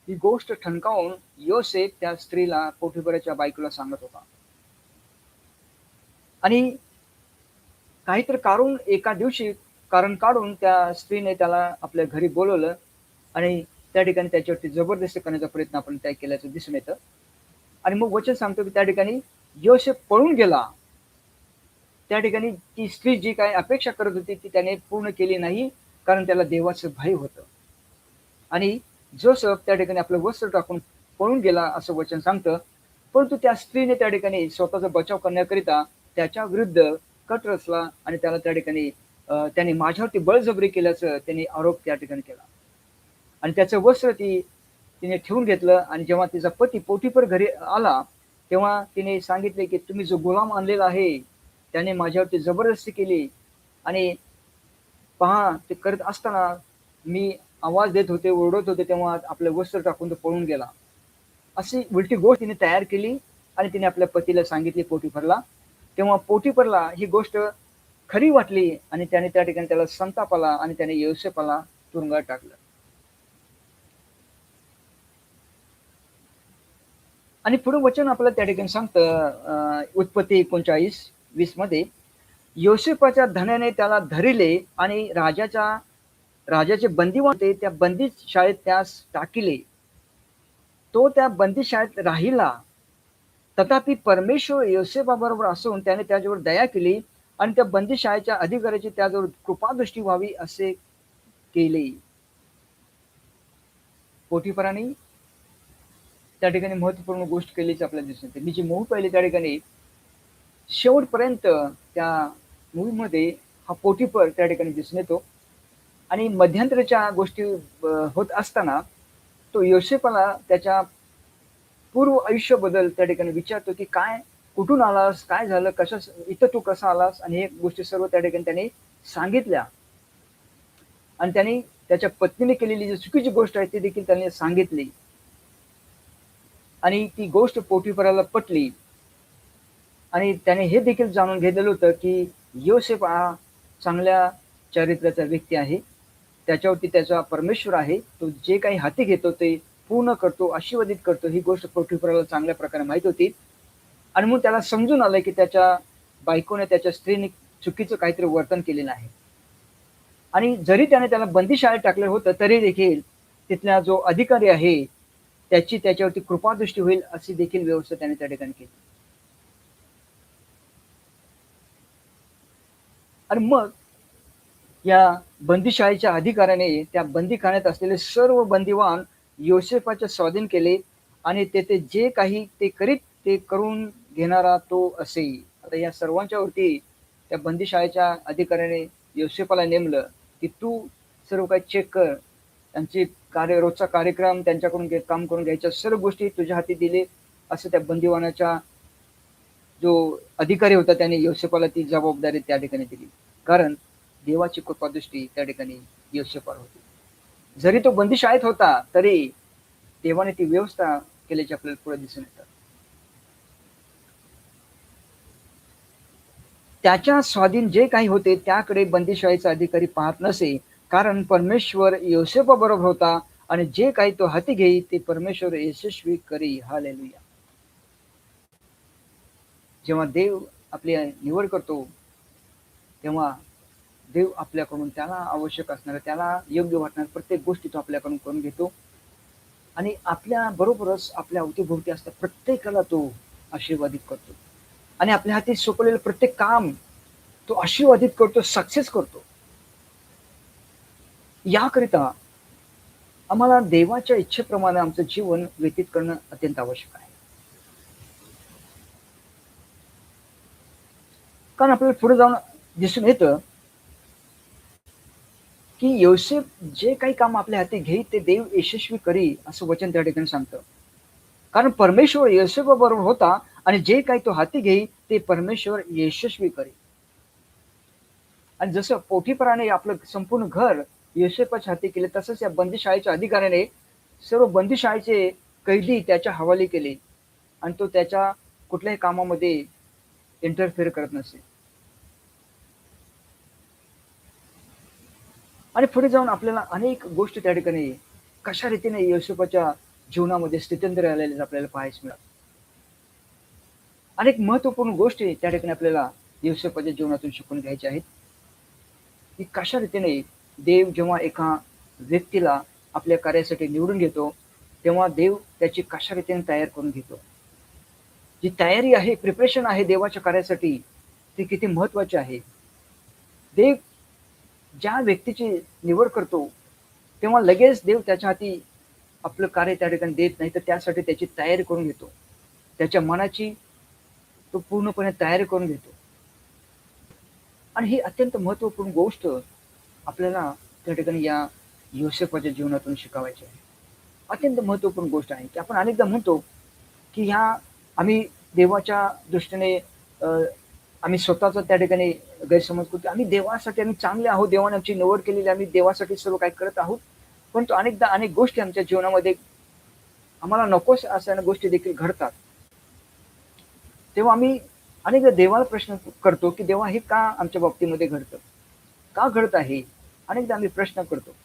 ही गोष्ट ठणकावून योसेफ त्या स्त्रीला, पोटिफराच्या बायकोला सांगत होता. आणि काहीतरी एका दिवशी कारण काढून त्या स्त्रीने त्याला आपल्या घरी बोलवलं आणि त्या ठिकाणी त्याच्यावरती जबरदस्ती करण्याचा प्रयत्न आपण त्या केल्याचं दिसून येतं. आणि मग वचन सांगतो की त्या ठिकाणी योसेफ पळून गेला. त्या ठिकाणी ती स्त्री जी काही अपेक्षा करत होती ती त्याने पूर्ण केली नाही, कारण त्याला देवाचं भय होतं. आणि जोसेफ त्या ठिकाणी आपलं वस्त्र टाकून पळून गेला असं वचन सांगतं. परंतु त्या स्त्रीने त्या ठिकाणी स्वतःचा बचाव करण्याकरिता त्याच्या विरुद्ध कट रचला आणि त्याला त्या ठिकाणी त्याने माझ्यावरती बळजबरी केल्याचं त्यांनी आरोप त्या ठिकाणी केला. आणि त्याचं वस्त्र तिने ठेवून घेतलं आणि जेव्हा तिचा पती पोटिफर घरी आला तेव्हा तिने सांगितले की तुम्ही जो गुलाम आणलेला आहे त्याने माझ्यावरती जबरदस्ती केली आणि पहा ते करत असताना मी आवाज देत होते, ओरडत होते, तेव्हा आपलं वस्त्र टाकून तो पळून गेला. अशी उलटी गोष्ट तिने तयार केली आणि तिने आपल्या पतीला सांगितली पोटिफरला. तेव्हा पोटिफरला ही गोष्ट खरी वाटली आणि त्याने त्या ठिकाणी त्याला संताप आला आणि त्याने योसेफाला तुरुंगात टाकलं. आणि पुढे वचन आपल्याला त्या ठिकाणी सांगतं उत्पत्ती 39:20 मध्ये, योसेफाच्या धन्याने त्याला धरिले आणि राजाचे बंदीवान होते, त्या बंदी शाळेत त्यास टाकिले. तो त्या बंदी शाळेत राहिला. तथापि परमेश्वर योसेफाबरोबर असून त्याने त्याच्यावर दया केली आणि त्या बंदी शाळेच्या अधिकाऱ्याची त्याजवळ कृपादृष्टी व्हावी असे केले. पोटिफराने त्या ठिकाणी महत्वपूर्ण गोष्ट केलीच आपल्याला दिसून येते. मी जी मूव्ही पाहिली त्या ठिकाणी शेवटपर्यंत त्या मूव्हीमध्ये हा पोटिफर त्या ठिकाणी दिसून येतो आणि मध्यंतरीच्या गोष्टी होत असताना तो योसेफाला त्याच्या पूर्व आयुष्याबद्दल त्या ठिकाणी विचारतो, की काय, कुठून आलास, काय झालं, कशा इथं तू कसा आलास, आणि हे गोष्टी सर्व त्या ठिकाणी त्याने सांगितल्या. आणि त्याने त्याच्या पत्नीने केलेली जी चुकीची गोष्ट आहे ती देखील त्याने सांगितली आणि ती गोष्ट पोटिफराला पटली आणि त्याने हे देखील जाणून घेतलेलं होतं, की योसेफ हा चांगल्या चरित्राचा व्यक्ती आहे. त्याच्यावरती त्याचा परमेश्वर आहे. तो जे काही हाती घेतो ते पूर्ण करतो, आशीर्वादित करतो. ही गोष्ट पोटिफराला चांगल्या प्रकारे माहीत होती आणि मग त्याला समजून आलं, की त्याच्या बायकोने, त्याच्या स्त्रीने चुकीचं काहीतरी वर्तन केलेलं आहे. आणि जरी त्याने त्याला बंदीशाळेत टाकलं होतं, तरी देखील तिथला जो अधिकारी आहे, त्याची त्याच्यावरती कृपादृष्टी होईल अशी देखील व्यवस्था त्याने त्या ठिकाणी केली. आणि मग या बंदीशाळेच्या अधिकाऱ्याने त्या बंदीखान्यात असलेले सर्व बंदिवान योसेफाच्या स्वाधीन केले आणि तेथे जे काही ते करीत ते करून घेणारा तो असे. आता या सर्वांच्या वरती त्या बंदीशाळेच्या अधिकाऱ्याने योसेफाला नेमलं, की तू सर्व काही चेक कर. त्यांची रोजचा कार्यक्रम त्यांच्याकडून काम करून घ्यायच्या सर्व गोष्टी तुझ्या हाती दिले, असं त्या बंदिवानाच्या जो अधिकारी होता त्याने योसेफाला ती जबाबदारी त्या ठिकाणी दिली. कारण देवाची कृपादृष्टी त्या ठिकाणी योसेफावर होती. जरी तो बंदीशाळेत होता, तरी देवाने ती व्यवस्था केल्याची आपल्याला पुढे दिसून येतं. त्याच्या स्वाधीन जे काही होते त्याकडे बंदीशाळेचा अधिकारी पाहत नसे, कारण परमेश्वर योसेफाबरोबर होता आणि जे काही तो हाती घेई ते परमेश्वर यशस्वी करी. हालेलुया. जेव्हा देव आपली निवड करतो, तेव्हा देव आपल्याकडून त्याला आवश्यक असणाऱ्या, त्याला योग्य वाटणाऱ्या प्रत्येक गोष्टी तो आपल्याकडून करून घेतो आणि आपल्या बरोबरच आपल्या अवतीभोवती असतात प्रत्येकाला तो आशीर्वादित करतो आणि आपल्या हाती सोपवलेलं प्रत्येक काम तो आशीर्वादित करतो, सक्सेस करतो. याकरिता आम्हाला देवाच्या इच्छेप्रमाणे आमचं जीवन व्यतीत करणं अत्यंत आवश्यक आहे. कारण आपल्याला पुढे जाऊन दिसून येतं, की योसेफ जे काही काम आपल्या हाती घेईल ते देव यशस्वी करी, असं वचन त्या ठिकाणी सांगतं. कारण परमेश्वर योसेफाबरोबर होता आणि जे काही तो हाती घेई ते परमेश्वर यशस्वी करी. आणि जसं पोटिफराने आपलं संपूर्ण घर योसेफाच्या हाती केले, तसंच या बंदीशाळेच्या अधिकाऱ्याने सर्व बंदीशाळेचे कैदी त्याच्या हवाली केले आणि तो त्याच्या कुठल्याही कामामध्ये इंटरफेअर करत नसे. आणि पुढे जाऊन आपल्याला अनेक गोष्टी त्या ठिकाणी कशा रीतीने योसेफाच्या जीवनामध्ये स्थित्यंतर आलेले आपल्याला पाहायला मिळतात. अनेक महत्वपूर्ण गोष्टी त्या ठिकाणी आपल्याला योसेफाच्या जीवनातून शिकून घ्यायच्या आहेत, की कशा रीतीने देव जेव्हा एका व्यक्तीला आपल्या कार्यासाठी निवडून घेतो, तेव्हा देव त्याची कशा रीतीने तयार करून घेतो. जी तयारी आहे, प्रिपरेशन आहे देवाच्या कार्यासाठी, ती किती महत्वाची आहे. देव ज्या व्यक्तीची निवड करतो, तेव्हा लगेच देव त्याच्या हाती आपलं कार्य त्या ठिकाणी देत नाही, तर त्यासाठी त्याची तयारी करून घेतो. त्याच्या मनाची तो पूर्णपणे तयारी करून घेतो. आणि ही अत्यंत महत्त्वपूर्ण गोष्ट आपल्याला त्या ठिकाणी या योसेफाच्या जीवनातून शिकावायची आहे. अत्यंत महत्त्वपूर्ण गोष्ट आहे, की आपण अनेकदा म्हणतो, की ह्या आम्ही देवाच्या दृष्टीने आम्ही स्वतःचा त्या ठिकाणी गैरसमज करतो. आम्ही देवासाठी आम्ही चांगले आहोत, देवाने आमची निवड केलेली, आम्ही देवासाठी सर्व काही करत आहोत. परंतु अनेकदा अनेक गोष्टी आमच्या जीवनामध्ये आम्हाला नकोस अशा गोष्टी देखील घडतात. तेव्हा आम्ही अनेकदा देवाला प्रश्न करतो, की देवा हे का आमच्या बाबतीमध्ये घडतं? का घडत आहे? अनेकदा आम्ही प्रश्न करतो.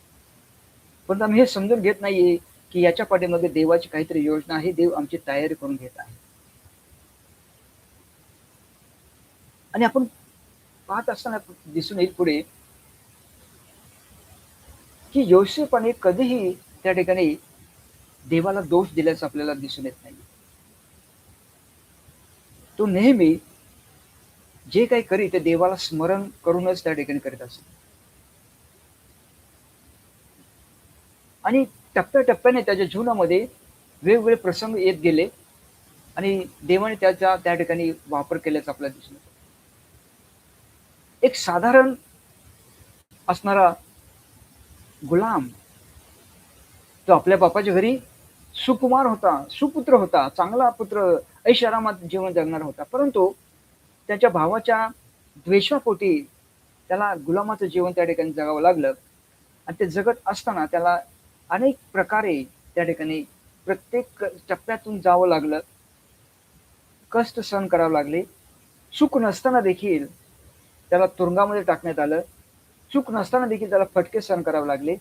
पण आम्ही हे समजून घेत नाहीये, की याच्या पाठीमागे देवाची काहीतरी योजना आहे. देव आमची तयारी करून घेत आहे. आणि आपण पाहत असताना दिसून येईल पुढे, की योसेफाने कधीही त्या ठिकाणी देवाला दोष दिल्याचं आपल्याला दिसून येत नाही. तो नेहमी जे काही करी ते देवाला स्मरण करूनच त्या ठिकाणी करीत असत. आणि टप्प्याटप्प्याने त्याच्या जीवनामध्ये वेगवेगळे प्रसंग येत गेले आणि देवाने त्याचा त्या ठिकाणी वापर केल्याचं आपल्याला दिसून येतं. एक साधारण असणारा गुलाम, तो आपल्या बापाच्या घरी सुकुमार होता, सुपुत्र होता, चांगला पुत्र, ऐशारामात जीवन जगणारा होता. परंतु त्याच्या भावाच्या द्वेषापोटी त्याला गुलामाचं जीवन त्या ठिकाणी जगावं लागलं आणि ते जगत असताना त्याला अनेक प्रकारे त्या ठिकाणी प्रत्येक टप्प्यातून जावं लागलं, कष्ट सहन करावे लागले. चूक नसताना देखील त्याला तुरुंगामध्ये टाकण्यात आलं, चूक नसताना देखील त्याला फटके सहन करावे लागले.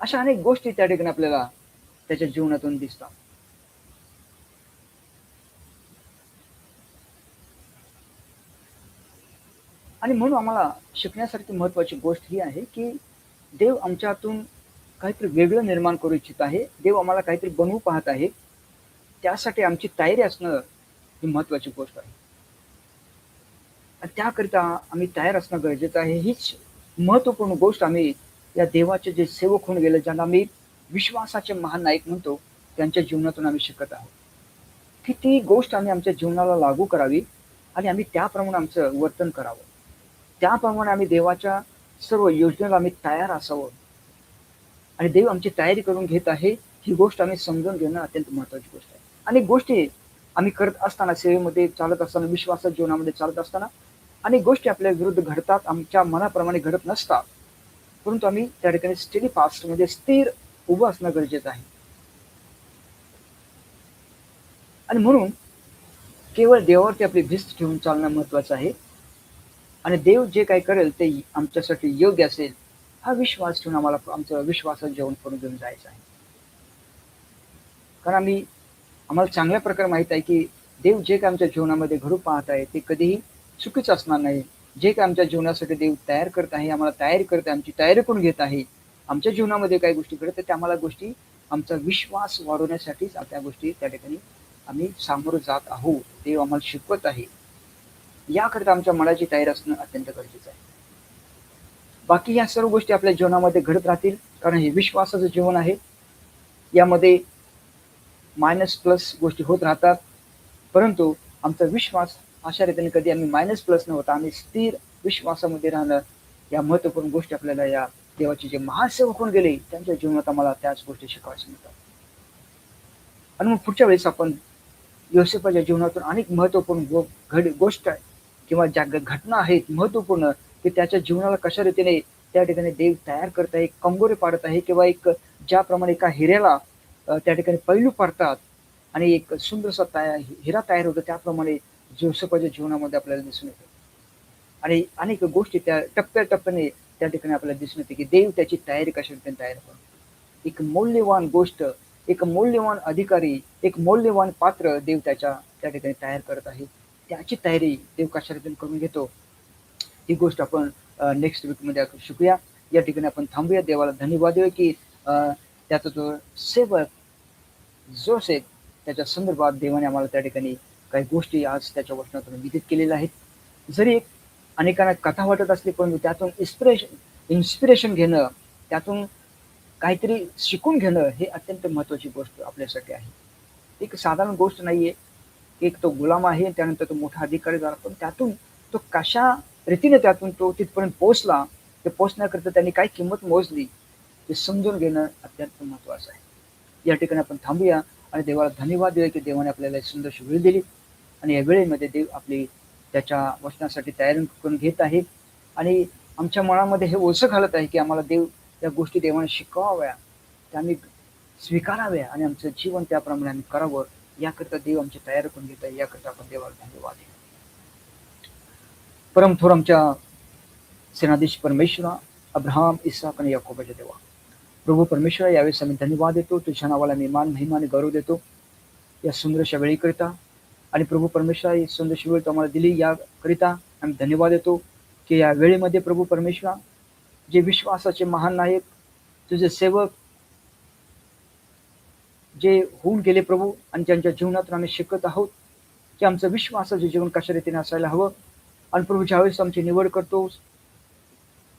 अशा अनेक गोष्टी त्या ठिकाणी आपल्याला त्याच्या जीवनातून दिसतात. आणि म्हणून आम्हाला शिकण्यासारखी महत्वाची गोष्ट ही आहे की देव आमच्यातून काहीतरी वेगळं निर्माण करू इच्छित आहे. देव आम्हाला काहीतरी बनवू पाहत आहे. त्यासाठी आमची तयारी असणं ही महत्वाची गोष्ट आहे. आणि त्याकरिता आम्ही तयार असणं गरजेचं आहे. हीच महत्वपूर्ण गोष्ट आम्ही या देवाचे जे सेवक होऊन गेले, ज्यांना आम्ही विश्वासाचे महान नायक म्हणतो, त्यांच्या जीवनातून आम्ही शिकत आहोत की ती गोष्ट आम्ही आमच्या जीवनाला लागू करावी आणि आम्ही त्याप्रमाणे आमचं वर्तन करावं. त्याप्रमाणे आम्ही देवाच्या सर्व योजनेला आम्ही तयार असावं आणि देव आमची तयारी करून घेत आहे ही गोष्ट आम्ही समजून घेणं अत्यंत महत्वाची गोष्ट आहे. अनेक गोष्टी आम्ही करत असताना, सेवेमध्ये चालत असताना, विश्वासाच्या जीवनामध्ये चालत असताना अनेक गोष्टी आपल्या विरुद्ध घडतात, आमच्या मनाप्रमाणे घडत नसतात. परंतु आम्ही त्या ठिकाणी स्टेडी फास्ट म्हणजे स्थिर उभं असणं गरजेचं आहे. आणि म्हणून केवळ देवावरती आपली भिस्त ठेवून चालणं महत्वाचं आहे आणि देव जे काही करेल ते आमच्यासाठी योग्य असेल हा विश्वास ठेवून आम्हाला आमचं विश्वासाचं जेवण करून घेऊन जायचं आहे. कारण आम्हाला चांगल्या प्रकारे माहित आहे की देव जे काही आमच्या जीवनामध्ये घडू पाहत आहे ते कधीही चुकीचं असणार नाही. जे काही आमच्या जीवनासाठी देव तयार करत आहे, आम्हाला तयारी करत आहे, आमची तयारी करून घेत आहे, आमच्या जीवनामध्ये काही गोष्टी घडत त्या आम्हाला गोष्टी आमचा विश्वास वाढवण्यासाठीच त्या गोष्टी त्या ठिकाणी आम्ही सामोरं जात आहोत. देव आम्हाला शिकवत आहे. याकरिता आमच्या मनाची तयारी असणं अत्यंत गरजेचं आहे. बाकी या सर्व गोष्टी आपल्या जीवनामध्ये घडत राहतील कारण हे विश्वासाचं जीवन आहे. यामध्ये मायनस प्लस गोष्टी होत राहतात, परंतु आमचा विश्वास अशा रीतीने कधी आम्ही मायनस प्लस न होता आम्ही स्थिर विश्वासामध्ये राहणं या महत्वपूर्ण गोष्टी आपल्याला या देवाचे जे महासेवक होऊन गेले त्यांच्या जीवनात आम्हाला त्याच गोष्टी शिकवायच्या मिळतात. आणि मग पुढच्या वेळेस आपण योसेफाच्या जीवनातून अनेक महत्वपूर्ण गोष्ट किंवा ज्या घटना आहेत महत्वपूर्ण की त्याच्या जीवनाला कशा रीतीने त्या ठिकाणी देव तयार करत आहे, कंगोरे पाडत आहे किंवा एक ज्याप्रमाणे एका हिऱ्याला त्या ठिकाणी पैलू पाडतात आणि एक सुंदरसा हिरा तयार होतो त्याप्रमाणे योसेफाच्या जीवनामध्ये आपल्याला दिसून येतं. आणि अनेक गोष्टी त्या टप्प्याटप्प्याने त्या ठिकाणी आपल्याला दिसून येते की देव त्याची तयारी कशा रीतीने तयार करतो. एक मौल्यवान गोष्ट, एक मौल्यवान अधिकारी, एक मौल्यवान पात्र देव त्या ठिकाणी तयार करत आहे. त्याची तयारी देव कशा रीतीने करून घेतो ही गोष्ट आपण नेक्स्ट वीकमध्ये शिकूया. या ठिकाणी आपण थांबूया. देवाला धन्यवाद देऊया की त्याचा जो सेवक जोसेफ त्याच्या संदर्भात देवाने आम्हाला त्या ठिकाणी काही गोष्टी आज त्याच्या वचनातून विदित केलेल्या आहेत. जरी एक अनेकांना कथा वाटत असली परंतु त्यातून इन्स्पिरेशन घेणं, त्यातून काहीतरी शिकून घेणं हे अत्यंत महत्वाची गोष्ट आपल्यासाठी आहे. एक साधारण गोष्ट नाहीये. एक तो गुलाम आहे, त्यानंतर तो मोठा अधिकारी झाला, पण त्यातून तो कशा रीतीने त्यातून तो तिथपर्यंत पोहोचला, ते पोहोचण्याकरता त्यांनी काय किंमत मोजली ते समजून घेणं अत्यंत महत्वाचं आहे. या ठिकाणी आपण थांबूया आणि देवाला धन्यवाद देऊया की देवाने आपल्याला एक सुंदरशी वेळ दिली आणि या वेळेमध्ये देव आपली त्याच्या वचनासाठी तयारी करून घेत आहे आणि आमच्या मनामध्ये हे ओझं घालत आहे की आम्हाला देव त्या गोष्टी देवाने शिकवाव्या, त्या आम्ही स्वीकाराव्या आणि आमचं जीवन त्याप्रमाणे आम्ही करावं. याकरता देव आमची तयारी करून घेत आहे. याकरता आपण देवाला धन्यवाद देऊ. परमथोर आमच्या सेनाधीश परमेश्वरा, अब्राहम, इसाक आणि याकोबाच्या देवा, प्रभू परमेश्वरा, यावेळेस आम्ही धन्यवाद देतो. तुझ्या नावाला मी मान, महिमा आणि गौरव देतो या सुंदरशा वेळीकरिता. आणि प्रभू परमेश्वरा, ही सुंदरशी वेळ तुम्हाला दिली याकरिता आम्ही धन्यवाद देतो की या वेळेमध्ये प्रभू परमेश्वरा जे विश्वासाचे महान नायक, तुझे सेवक जे होऊन गेले प्रभू, आणि ज्यांच्या जीवनातून आम्ही शिकत आहोत की आमचं विश्वासाचं जीवन कशा रीतीने असायला हवं. आणि प्रभू ज्यावेळेस आमची निवड करतो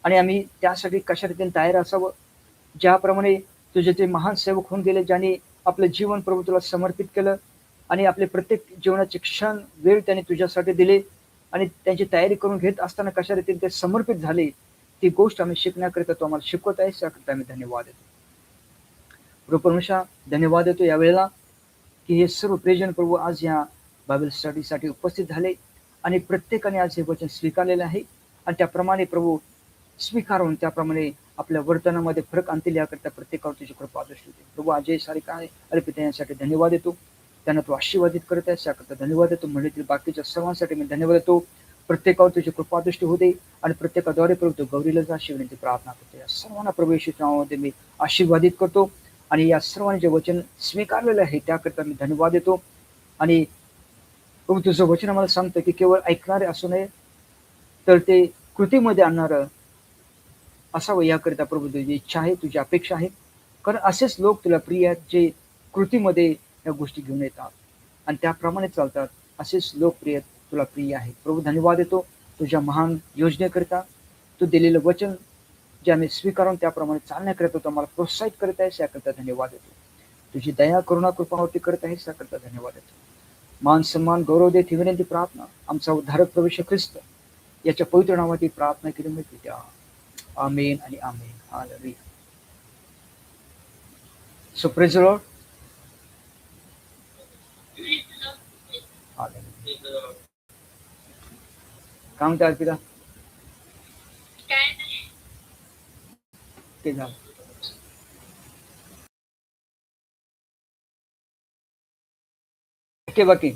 आणि आम्ही त्यासाठी कशा रीतीने तयार असावं, ज्याप्रमाणे तुझे ते महान सेवक होऊन गेले, ज्यांनी आपलं जीवन प्रभू तुला समर्पित केलं आणि आपले प्रत्येक जीवनाचे क्षण वेळ त्यांनी तुझ्यासाठी दिले आणि त्यांची तयारी करून घेत असताना कशा रीतीने ते समर्पित झाले, ती गोष्ट आम्ही शिकण्याकरिता तू आम्हाला शिकवत आहेस, याकरिता आम्ही धन्यवाद देतो. प्रभू परमेश्वर, धन्यवाद देतो यावेळेला की हे सर्व प्रियजन प्रभू आज या बायबल स्टडीसाठी उपस्थित झाले आणि प्रत्येकाने आज हे वचन स्वीकारलेलं आहे आणि त्याप्रमाणे प्रभू स्वीकारून त्याप्रमाणे आपल्या वर्तनामध्ये फरक आणतील, याकरिता प्रत्येकावर तुझी कृपा दृष्टी होते. प्रभू आज सारी काय अरे पिता यासाठी धन्यवाद देतो, त्यांना तू आशीर्वादित करत आहेस, याकरिता धन्यवाद देतो. मंडळीतील बाकीच्या सर्वांसाठी मी धन्यवाद देतो. प्रत्येकावर तुझी कृपा दृष्टी होते आणि प्रत्येकाद्वारे प्रभू तू गौरीला जा विनंती प्रार्थना करतो. या सर्वांना प्रभू येशूच्या नावामध्ये मी आशीर्वादित करतो आणि या सर्वांनी जे वचन स्वीकारलेलं आहे त्याकरिता मी धन्यवाद देतो. आणि प्रभू तुझं वचन आम्हाला सांगतं की केवळ ऐकणारे असू नये, तर ते कृतीमध्ये आणणारं असावं, याकरिता प्रभू तुझी इच्छा आहे, तुझी अपेक्षा आहे. कारण असेच लोक तुला प्रिय आहेत, जे कृतीमध्ये या गोष्टी घेऊन येतात आणि त्याप्रमाणे चालतात. असेच लोकप्रिय तुला प्रिय आहेत. प्रभू धन्यवाद देतो तुझ्या महान योजनेकरिता. तू दिलेलं वचन जे आम्ही स्वीकारून त्याप्रमाणे चालण्याकरिता तू आम्हाला प्रोत्साहित करत आहेस, याकरिता धन्यवाद देतो. तुझी दया करुणा कृपावरती करत आहेस, याकरिता धन्यवाद देतो. मान सन्मान गौरव देत ही विनंती प्रार्थना आमचा उद्धारक प्रभू येशू ख्रिस्त याच्या पवित्र नावाची प्रार्थना केली मी पित्या. आमेन आणि amen. Hallelujah. So praise the lord. Hallelujah. काय म्हणते अर्पिता? ते झालं. ओके बाकी